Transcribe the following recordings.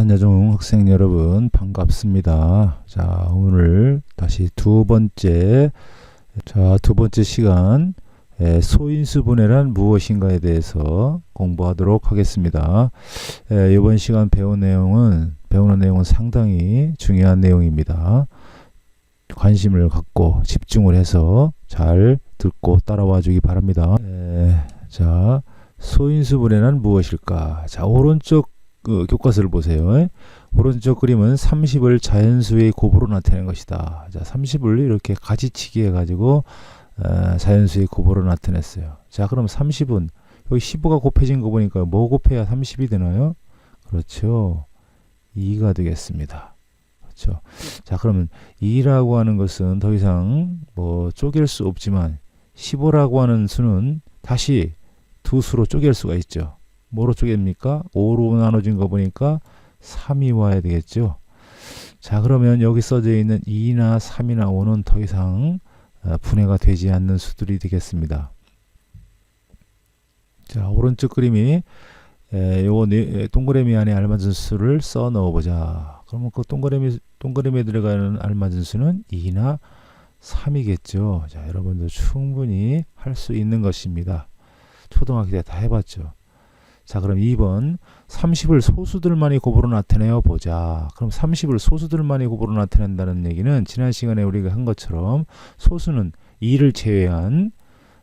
산야종 학생 여러분 반갑습니다. 자, 오늘 다시 두 번째 시간 소인수분해란 무엇인가에 대해서 공부하도록 하겠습니다. 이번 시간 배우는 내용은 상당히 중요한 내용입니다. 관심을 갖고 집중을 해서 잘 듣고 따라와 주기 바랍니다. 자, 소인수분해란 무엇일까? 자, 오른쪽 교과서를 보세요. 오른쪽 그림은 30을 자연수의 곱으로 나타낸 것이다. 자, 30을 이렇게 가지치기 해가지고 자연수의 곱으로 나타냈어요. 자, 그럼 30은 여기 15가 곱해진 거 보니까 뭐 곱해야 30이 되나요? 그렇죠. 2가 되겠습니다. 그렇죠. 자, 그러면 2라고 하는 것은 더 이상 뭐 쪼갤 수 없지만 15라고 하는 수는 다시 두 수로 쪼갤 수가 있죠. 뭐로 쪼갭니까? 5로 나눠진 거 보니까 3이 와야 되겠죠. 자, 그러면 여기 써져 있는 2나 3이나 5는 더 이상 분해가 되지 않는 수들이 되겠습니다. 자, 오른쪽 그림이 요거 동그라미 안에 알맞은 수를 써 넣어보자. 그러면 그 동그라미에 들어가는 알맞은 수는 2나 3이겠죠. 자, 여러분도 충분히 할 수 있는 것입니다. 초등학교 때 다 해봤죠. 자, 그럼 2번 30을 소수들만이 곱으로 나타내어 보자. 그럼 30을 소수들만이 곱으로 나타낸다는 얘기는 지난 시간에 우리가 한 것처럼 소수는 2를 제외한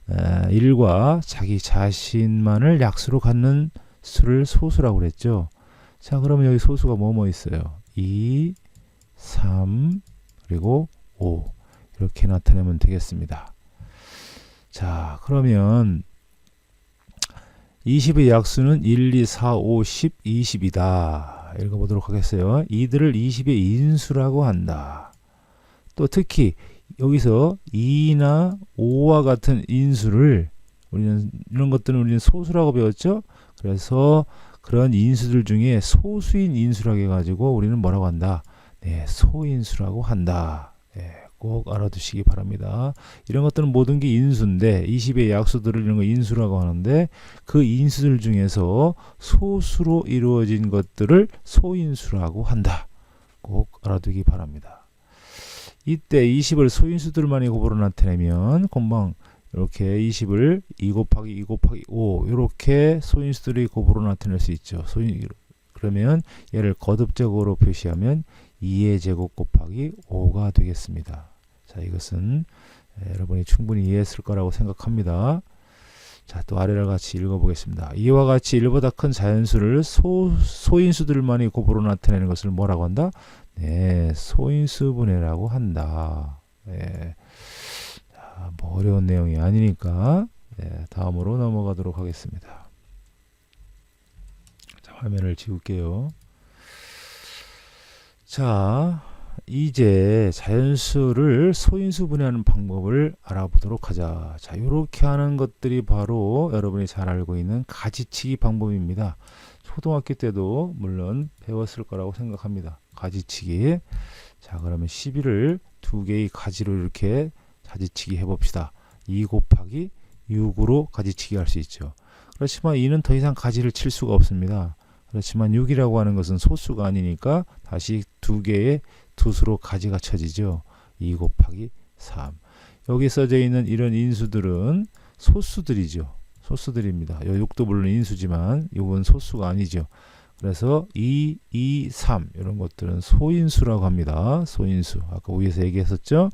1과 자기 자신만을 약수로 갖는 수를 소수라고 그랬죠. 자, 그러면 여기 소수가 뭐 있어요? 2, 3, 그리고 5 이렇게 나타내면 되겠습니다. 자, 그러면 20의 약수는 1, 2, 4, 5, 10, 20이다. 읽어보도록 하겠어요. 이들을 20의 인수라고 한다. 또 특히 여기서 2나 5와 같은 인수를 이런 것들은 우리는 소수라고 배웠죠. 그래서 그런 인수들 중에 소수인 인수라고 해가지고 우리는 뭐라고 한다? 네, 소인수라고 한다. 네, 꼭 알아두시기 바랍니다. 이런 것들은 모든 게 인수인데 20의 약수들을 이런 거 인수라고 하는데 그 인수들 중에서 소수로 이루어진 것들을 소인수라고 한다. 꼭 알아두기 바랍니다. 이때 20을 소인수들만이 곱으로 나타내면 금방 이렇게 20을 2 곱하기 2 곱하기 5 이렇게 소인수들이 곱으로 나타낼 수 있죠. 그러면 얘를 거듭적으로 표시하면 2의 제곱 곱하기 5가 되겠습니다. 자, 이것은 여러분이 충분히 이해했을 거라고 생각합니다. 자, 또 아래를 같이 읽어보겠습니다. 이와 같이 1보다 큰 자연수를 소인수들만이 곱으로 나타내는 것을 뭐라고 한다? 네, 소인수분해라고 한다. 네. 자, 뭐 어려운 내용이 아니니까 다음으로 넘어가도록 하겠습니다. 자, 화면을 지울게요. 자, 이제 자연수를 소인수 분해하는 방법을 알아보도록 하자. 자, 이렇게 하는 것들이 바로 여러분이 잘 알고 있는 가지치기 방법입니다. 초등학교 때도 물론 배웠을 거라고 생각합니다. 가지치기. 자, 그러면 11을 두 개의 가지로 이렇게 가지치기 해봅시다. 2 곱하기 6으로 가지치기 할 수 있죠. 그렇지만 2는 더 이상 가지를 칠 수가 없습니다. 그렇지만 6이라고 하는 것은 소수가 아니니까 다시 두 개의 두수로 가지가 쳐지죠. 2 곱하기 3. 여기 써져 있는 이런 인수들은 소수들이죠. 소수들입니다. 6도 물론 인수지만 이건 소수가 아니죠. 그래서 2, 2, 3 이런 것들은 소인수라고 합니다. 소인수. 아까 위에서 얘기했었죠.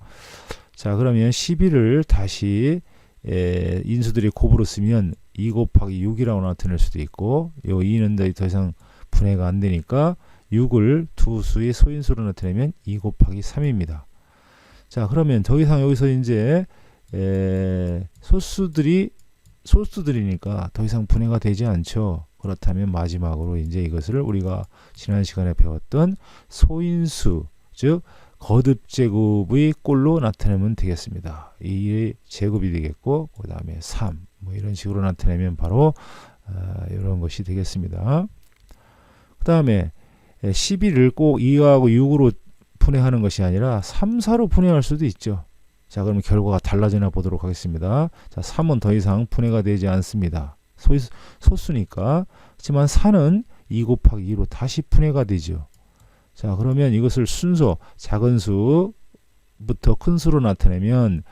자, 그러면 11을 다시 인수들이 곱으로 쓰면 2 곱하기 6이라고 나타낼 수도 있고 요 2는 더 이상 분해가 안 되니까 6을 두 수의 소인수로 나타내면 2 곱하기 3입니다. 자, 그러면 더 이상 여기서 이제 소수들이니까 더 이상 분해가 되지 않죠. 그렇다면 마지막으로 이제 이것을 우리가 지난 시간에 배웠던 소인수, 즉 거듭제곱의 꼴로 나타내면 되겠습니다. 2의 제곱이 되겠고 그 다음에 3 뭐 이런 식으로 나타내면 바로 이런 것이 되겠습니다. 그 다음에 11을 꼭 2하고 6으로 분해하는 것이 아니라 3, 4로 분해할 수도 있죠. 자, 그러면 결과가 달라지나 보도록 하겠습니다. 자, 3은 더 이상 분해가 되지 않습니다. 소수니까. 하지만 4는 2 곱하기 2로 다시 분해가 되죠. 자, 그러면 이것을 순서 작은 수부터 큰 수로 나타내면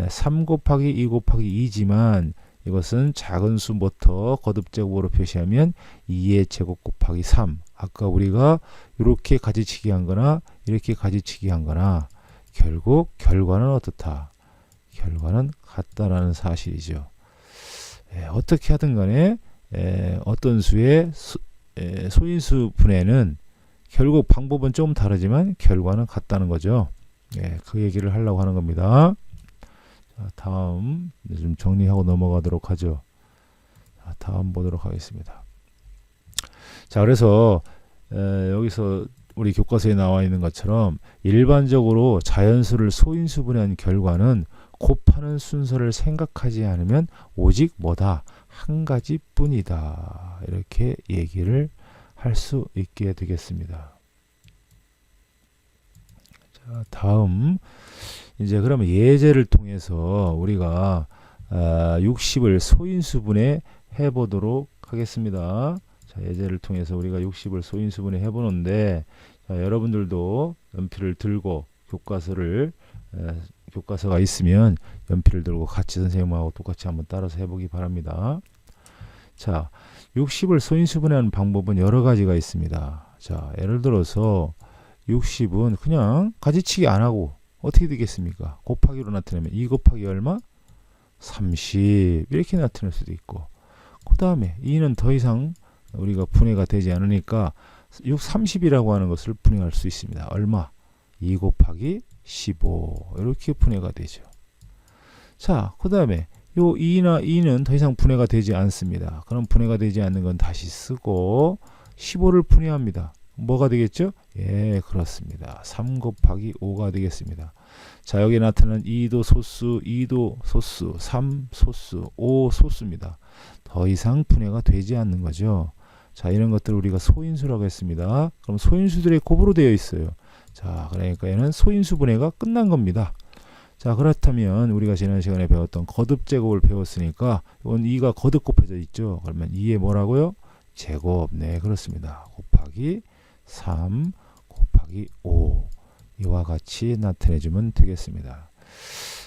3 곱하기 2 곱하기 2지만 이것은 작은 수부터 거듭제곱으로 표시하면 2의 제곱 곱하기 3. 아까 우리가 이렇게 가지치기 한 거나 이렇게 가지치기 한 거나 결국 결과는 어떻다? 결과는 같다라는 사실이죠. 어떻게 하든 간에 어떤 수의 소인수 분해는 결국 방법은 조금 다르지만 결과는 같다는 거죠. 그 얘기를 하려고 하는 겁니다. 자, 다음 좀 정리하고 넘어가도록 하죠. 자, 다음 보도록 하겠습니다. 자, 그래서 여기서 우리 교과서에 나와 있는 것처럼 일반적으로 자연수를 소인수 분해한 결과는 곱하는 순서를 생각하지 않으면 오직 뭐다? 한 가지뿐이다. 이렇게 얘기를 할 수 있게 되겠습니다. 자, 다음 이제 그러면 예제를 통해서 우리가 60을 소인수분해 해보도록 하겠습니다. 자, 예제를 통해서 우리가 60을 소인수분해 해보는데 자, 여러분들도 연필을 들고 교과서가 있으면 연필을 들고 같이 선생님하고 똑같이 한번 따라서 해보기 바랍니다. 자, 60을 소인수분해하는 방법은 여러 가지가 있습니다. 자, 예를 들어서 60은 그냥 가지치기 안 하고 어떻게 되겠습니까? 곱하기로 나타내면 2 곱하기 얼마? 30 이렇게 나타낼 수도 있고 그 다음에 2는 더 이상 우리가 분해가 되지 않으니까 30이라고 하는 것을 분해할 수 있습니다. 얼마? 2 곱하기 15 이렇게 분해가 되죠. 자, 그 다음에 요 2는 더 이상 분해가 되지 않습니다. 그럼 분해가 되지 않는 건 다시 쓰고 15를 분해합니다. 뭐가 되겠죠? 예, 그렇습니다. 3 곱하기 5가 되겠습니다. 자, 여기 나타나는 2도 소수, 2도 소수, 3 소수, 5 소수입니다. 더 이상 분해가 되지 않는 거죠. 자, 이런 것들을 우리가 소인수라고 했습니다. 그럼 소인수들의 곱으로 되어 있어요. 자, 그러니까 얘는 소인수 분해가 끝난 겁니다. 자, 그렇다면 우리가 지난 시간에 배웠던 거듭제곱을 배웠으니까 이건 2가 거듭 곱해져 있죠. 그러면 2에 뭐라고요? 제곱. 네, 그렇습니다. 곱하기 3 곱하기 5 이와 같이 나타내주면 되겠습니다.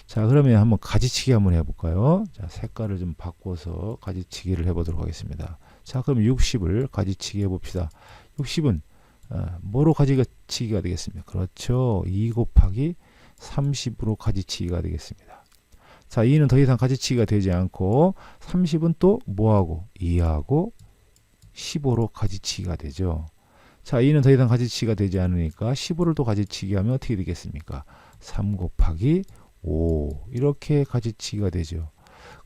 자, 그러면 한번 가지치기 한번 해볼까요? 자, 색깔을 좀 바꿔서 가지치기를 해보도록 하겠습니다. 자, 그럼 60을 가지치기 해봅시다. 60은 뭐로 가지치기가 되겠습니까? 그렇죠. 2 곱하기 30으로 가지치기가 되겠습니다. 자, 2는 더 이상 가지치기가 되지 않고 30은 또 뭐하고? 2하고 15로 가지치기가 되죠. 자, 2는 더 이상 가지치기가 되지 않으니까 15를 또 가지치기 하면 어떻게 되겠습니까? 3 곱하기 5 이렇게 가지치기가 되죠.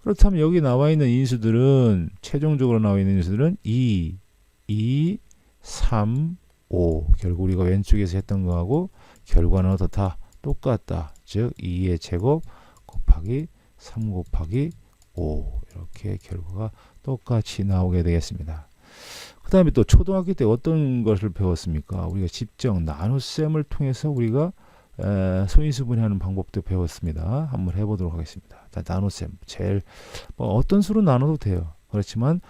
그렇다면 여기 나와 있는 인수들은 최종적으로 나와 있는 인수들은 2, 3, 5 결국 우리가 왼쪽에서 했던 거하고 결과는 어떻다? 똑같다. 즉 2의 제곱 곱하기 3 곱하기 5 이렇게 결과가 똑같이 나오게 되겠습니다. 그 다음에 또 초등학교 때 어떤 것을 배웠습니까? 우리가 집정 나눗셈을 통해서 우리가 소인수 분해하는 방법도 배웠습니다. 한번 해보도록 하겠습니다. 자, 나눗셈 제일 어떤 수로 나눠도 돼요. 그렇지만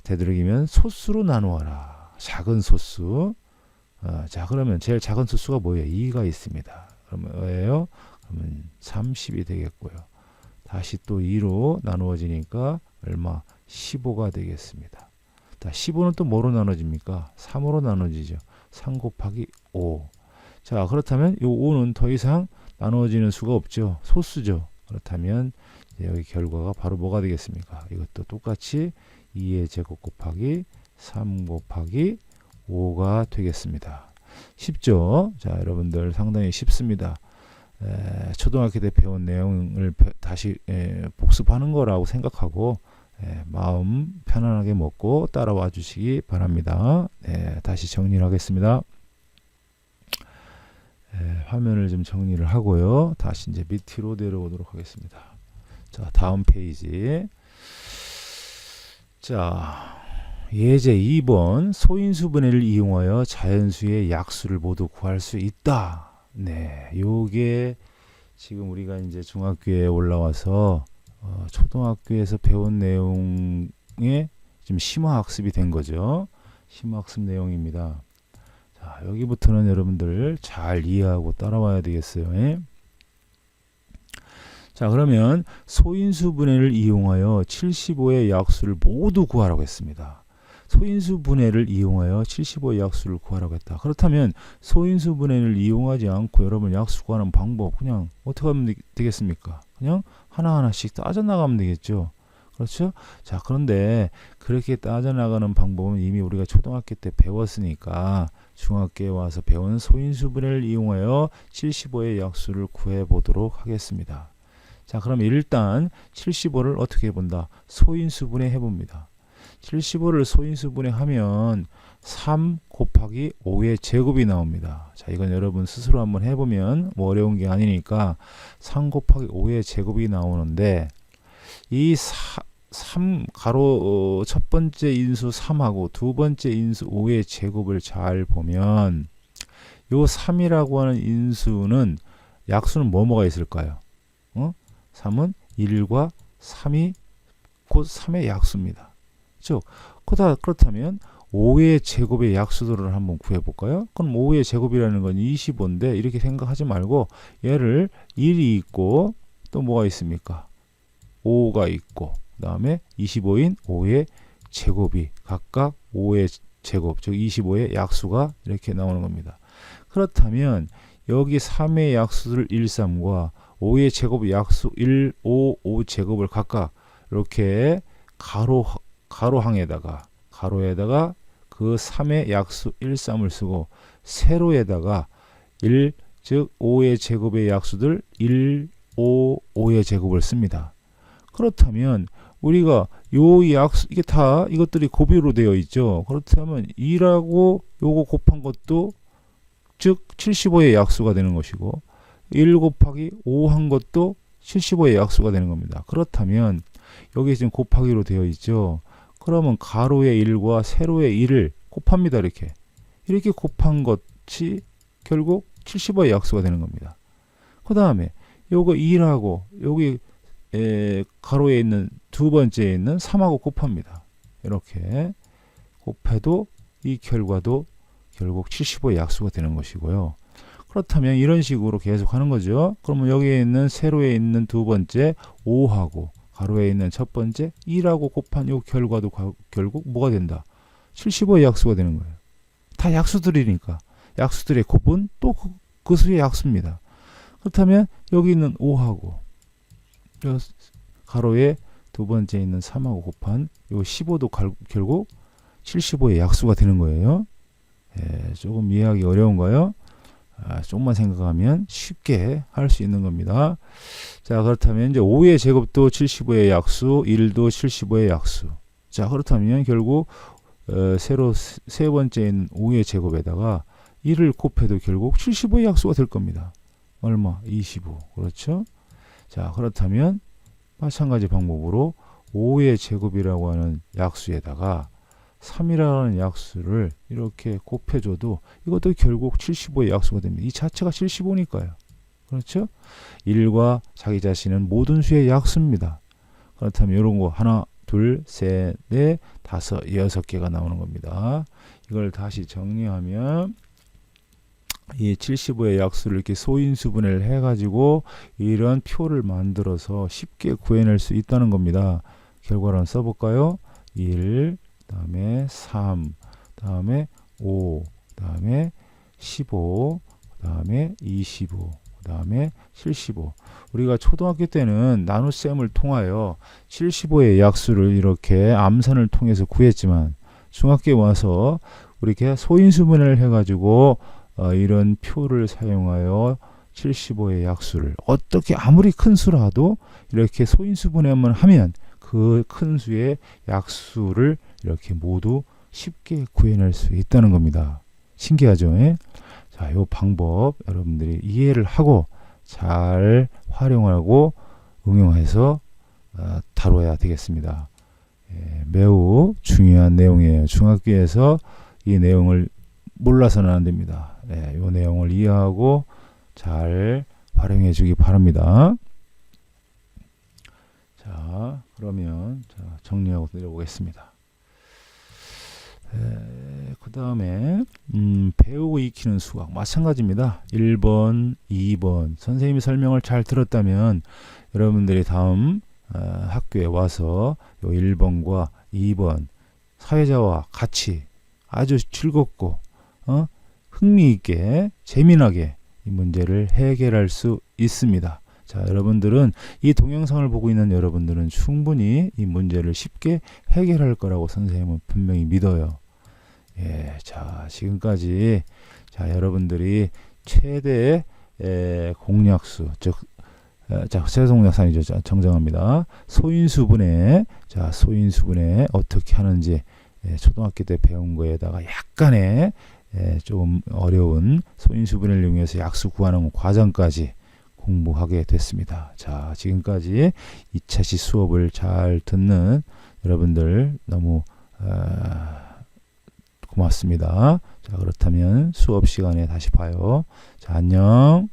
되도록이면 소수로 나누어라. 작은 소수. 자, 그러면 제일 작은 소수가 뭐예요? 2가 있습니다. 그러면 뭐예요? 그러면 30이 되겠고요. 다시 또 2로 나누어지니까 얼마? 15가 되겠습니다. 자, 15는 또 뭐로 나눠집니까? 3으로 나눠지죠. 3 곱하기 5. 자, 그렇다면 이 5는 더 이상 나눠지는 수가 없죠. 소수죠. 그렇다면 여기 결과가 바로 뭐가 되겠습니까? 이것도 똑같이 2의 제곱 곱하기 3 곱하기 5가 되겠습니다. 쉽죠? 자, 여러분들 상당히 쉽습니다. 초등학교 때 배운 내용을 다시 복습하는 거라고 생각하고 마음 편안하게 먹고 따라와 주시기 바랍니다. 다시 정리를 하겠습니다. 화면을 좀 정리를 하고요. 다시 이제 밑으로 내려오도록 하겠습니다. 자, 다음 페이지. 자, 예제 2번 소인수 분해를 이용하여 자연수의 약수를 모두 구할 수 있다. 네, 요게 지금 우리가 이제 중학교에 올라와서 초등학교에서 배운 내용에 좀 심화 학습이 된 거죠. 심학습 내용입니다. 자, 여기부터는 여러분들 잘 이해하고 따라와야 되겠어요. 예? 자, 그러면 소인수 분해를 이용하여 75의 약수를 모두 구하라고 했습니다. 소인수 분해를 이용하여 75의 약수를 구하라고 했다. 그렇다면 소인수 분해를 이용하지 않고 여러분 약수 구하는 방법 그냥 어떻게 하면 되겠습니까? 그냥 하나하나씩 따져나가면 되겠죠. 그렇죠? 자, 그런데 그렇게 따져나가는 방법은 이미 우리가 초등학교 때 배웠으니까 중학교에 와서 배운 소인수 분해를 이용하여 75의 약수를 구해보도록 하겠습니다. 자, 그럼 일단 75를 어떻게 해본다? 소인수 분해 해봅니다. 75를 소인수 분해하면 3 곱하기 5의 제곱이 나옵니다. 자, 이건 여러분 스스로 한번 해보면 뭐 어려운 게 아니니까 3 곱하기 5의 제곱이 나오는데 이 3 가로 첫 번째 인수 3하고 두 번째 인수 5의 제곱을 잘 보면 요 3이라고 하는 인수는 약수는 뭐가 있을까요? 3은 1과 3이 곧 3의 약수입니다. 즉, 그렇다면 5의 제곱의 약수들을 한번 구해볼까요? 그럼 5의 제곱이라는 건 25인데 이렇게 생각하지 말고 얘를 1이 있고 또 뭐가 있습니까? 5가 있고 그 다음에 25인 5의 제곱이 각각 5의 제곱 즉 25의 약수가 이렇게 나오는 겁니다. 그렇다면 여기 3의 약수들 1, 3과 5의 제곱 약수 1, 5, 5 제곱을 각각 이렇게 가로에다가 그 3의 약수 1, 3을 쓰고 세로에다가 1, 즉 5의 제곱의 약수들 1, 5, 5의 제곱을 씁니다. 그렇다면 우리가 요 약수 이게 다 이것들이 곱비로 되어 있죠. 그렇다면 2라고 요거 곱한 것도 즉 75의 약수가 되는 것이고 1 곱하기 5 한 것도 75의 약수가 되는 겁니다. 그렇다면 여기 지금 곱하기로 되어 있죠. 그러면 가로의 1과 세로의 1을 곱합니다. 이렇게 곱한 것이 결국 75의 약수가 되는 겁니다. 그 다음에 요거 2라고 여기 가로에 있는 두 번째에 있는 3하고 곱합니다. 이렇게 곱해도 이 결과도 결국 75의 약수가 되는 것이고요. 그렇다면 이런 식으로 계속 하는 거죠. 그러면 여기에 있는 세로에 있는 두 번째 5하고 가로에 있는 첫 번째 2라고 곱한 이 결과도 결국 뭐가 된다? 75의 약수가 되는 거예요. 다 약수들이니까 약수들의 곱은 또 그 수의 약수입니다. 그렇다면 여기 있는 5하고 가로에 두 번째 있는 3하고 곱한 이 15도 결국 75의 약수가 되는 거예요. 조금 이해하기 어려운가요? 조금만 생각하면 쉽게 할 수 있는 겁니다. 자, 그렇다면 이제 5의 제곱도 75의 약수, 1도 75의 약수. 자, 그렇다면 결국 세로 세 번째인 5의 제곱에다가 1을 곱해도 결국 75의 약수가 될 겁니다. 얼마? 25. 그렇죠? 자, 그렇다면 마찬가지 방법으로 5의 제곱이라고 하는 약수에다가 3이라는 약수를 이렇게 곱해줘도 이것도 결국 75의 약수가 됩니다. 이 자체가 75니까요. 그렇죠? 1과 자기 자신은 모든 수의 약수입니다. 그렇다면 이런 거 하나, 둘, 셋, 넷, 다섯, 6개가 나오는 겁니다. 이걸 다시 정리하면 이 75의 약수를 이렇게 소인수분해를 해가지고 이런 표를 만들어서 쉽게 구해낼 수 있다는 겁니다. 결과를 써볼까요? 1, 그 다음에 3, 그 다음에 5, 그 다음에 15, 그 다음에 25, 그 다음에 75. 우리가 초등학교 때는 나눗셈을 통하여 75의 약수를 이렇게 암산을 통해서 구했지만 중학교에 와서 이렇게 소인수분해를 해가지고 이런 표를 사용하여 75의 약수를 어떻게 아무리 큰 수라도 이렇게 소인수분해만 하면 그 큰 수의 약수를 이렇게 모두 쉽게 구해낼 수 있다는 겁니다. 신기하죠? 자, 이 방법 여러분들이 이해를 하고 잘 활용하고 응용해서 다뤄야 되겠습니다. 매우 중요한 내용이에요. 중학교에서 이 내용을 몰라서는 안 됩니다. 이 내용을 이해하고 잘 활용해 주기 바랍니다. 자, 그러면 정리하고 내려보겠습니다. 그 다음에 배우고 익히는 수학 마찬가지입니다. 1번, 2번 선생님이 설명을 잘 들었다면 여러분들이 다음 학교에 와서 요 1번과 2번 사회자와 같이 아주 즐겁고 흥미있게 재미나게 이 문제를 해결할 수 있습니다. 자, 여러분들은 이 동영상을 보고 있는 여러분들은 충분히 이 문제를 쉽게 해결할 거라고 선생님은 분명히 믿어요. 예, 자, 지금까지 자, 여러분들이 최대 공약수, 즉 자, 최소공약수 아니죠. 자, 정정합니다. 소인수분해, 자, 소인수분해 어떻게 하는지 초등학교 때 배운 거에다가 약간의 좀 어려운 소인수분해를 이용해서 약수 구하는 과정까지 공부하게 됐습니다. 자, 지금까지 2차시 수업을 잘 듣는 여러분들 너무 고맙습니다. 자, 그렇다면 수업 시간에 다시 봐요. 자, 안녕.